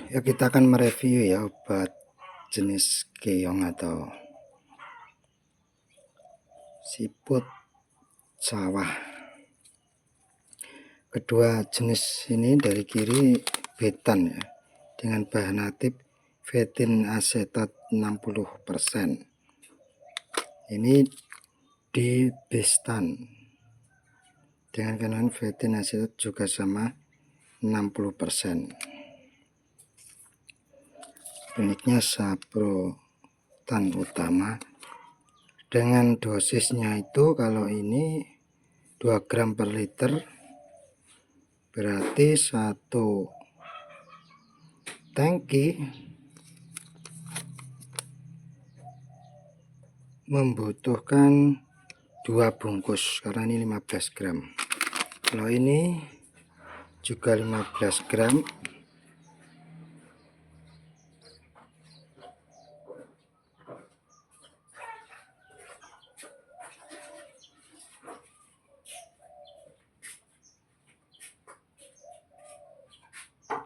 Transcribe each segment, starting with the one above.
Ya, kita akan mereview ya obat jenis keong atau siput sawah. Kedua jenis ini dari kiri betan ya, dengan bahan aktif fetin asetat 60%. Ini di Bestan dengan kandungan fetin asetat juga sama 60%. Uniknya saprotan utama dengan dosisnya itu kalau ini 2 gram per liter, berarti satu tangki membutuhkan 2 bungkus karena ini 15 gram. Kalau ini juga 15 gram.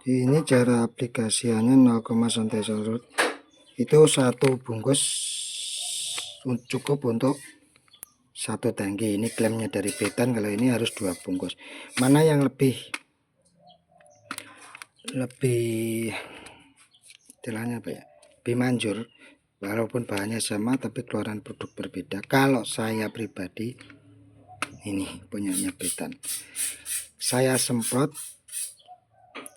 Ini cara aplikasiannya 0, sampai surut. Itu satu bungkus cukup untuk satu tangki. Ini klaimnya dari Betan, kalau ini harus 2 bungkus. Mana yang lebih istilahnya apa ya, lebih manjur, walaupun bahannya sama tapi keluaran produk berbeda? Kalau saya pribadi, ini punyanya Betan, saya semprot,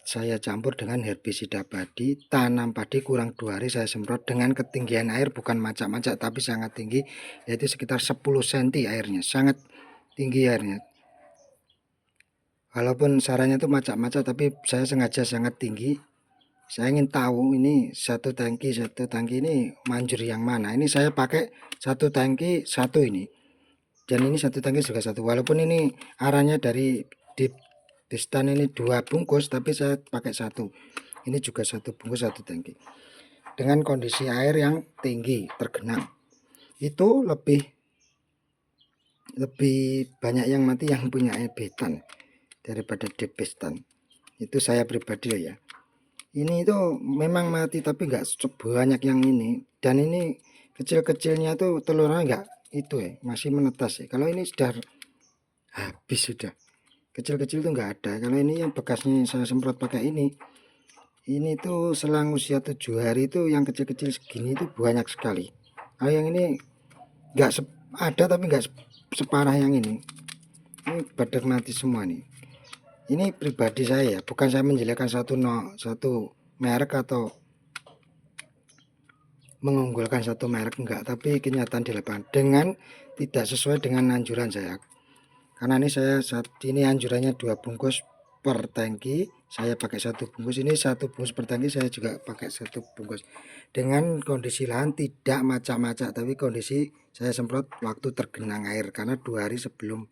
saya campur dengan herbisida padi, tanam padi kurang 2 hari saya semprot dengan ketinggian air bukan macak-macak tapi sangat tinggi, yaitu sekitar 10 cm airnya, sangat tinggi airnya. Walaupun sarannya itu macak-macak tapi saya sengaja sangat tinggi. Saya ingin tahu ini satu tangki ini manjur yang mana. Ini saya pakai satu tangki satu ini, dan ini satu tangki juga satu. Walaupun ini arahnya dari di Bestan ini 2 bungkus, tapi saya pakai satu. Ini juga satu bungkus satu tangki. Dengan kondisi air yang tinggi tergenang, itu lebih banyak yang mati yang punya air Betan daripada di Bestan. Itu saya pribadi ya. Ini itu memang mati tapi nggak sebanyak yang ini. Dan ini kecil-kecilnya tuh telurnya nggak itu ya, masih menetas ya. Kalau ini sudah habis sudah. Kecil-kecil itu nggak ada. Kalau ini yang bekasnya saya semprot pakai ini tuh selang usia 7 hari itu yang kecil-kecil segini itu banyak sekali. Kalau yang ini nggak ada tapi nggak separah yang ini. Ini badak mati semua nih. Ini pribadi saya ya, bukan saya menjelekkan satu merek atau mengunggulkan satu merek, enggak, tapi kenyataan di lapangan dengan tidak sesuai dengan anjuran saya. Karena ini saya saat ini anjurannya 2 bungkus per tangki, saya pakai satu bungkus. Ini satu bungkus per tangki, saya juga pakai satu bungkus. Dengan kondisi lahan tidak macak-macak, tapi kondisi saya semprot waktu tergenang air karena 2 hari sebelum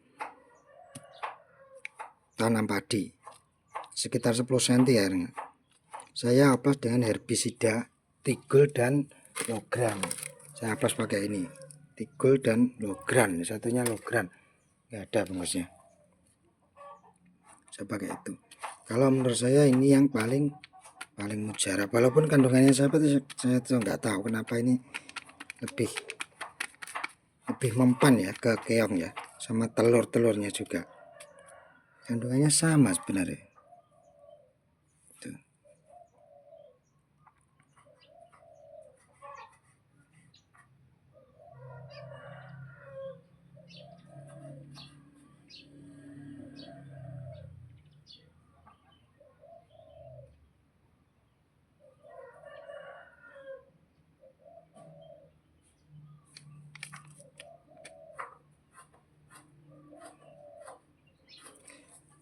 tanam padi, sekitar 10 cm airnya. Saya hapus dengan herbisida Tigul dan Logran. Saya hapus pakai ini Tigul dan Logran, satunya Logran nggak ada bungkusnya, saya pakai itu. Kalau menurut saya ini yang paling mujarab, walaupun kandungannya saya tuh nggak tahu kenapa ini lebih mempan ya ke keong ya, sama telurnya juga kandungannya sama sebenarnya. Tuh.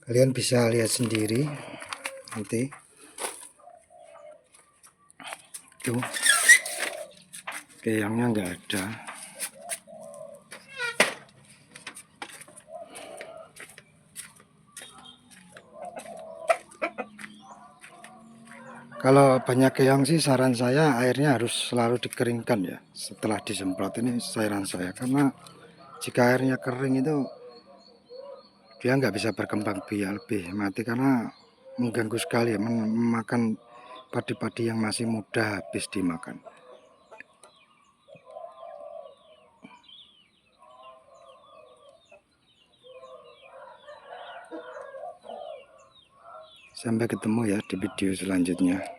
Kalian bisa lihat sendiri nanti tuh, keongnya nggak ada. Kalau banyak keong sih saran saya airnya harus selalu dikeringkan ya setelah disemprot, ini saran saya, karena jika airnya kering itu dia nggak bisa berkembang biak, lebih mati karena mengganggu sekali ya, memakan padi-padi yang masih muda habis dimakan. Sampai ketemu ya di video selanjutnya.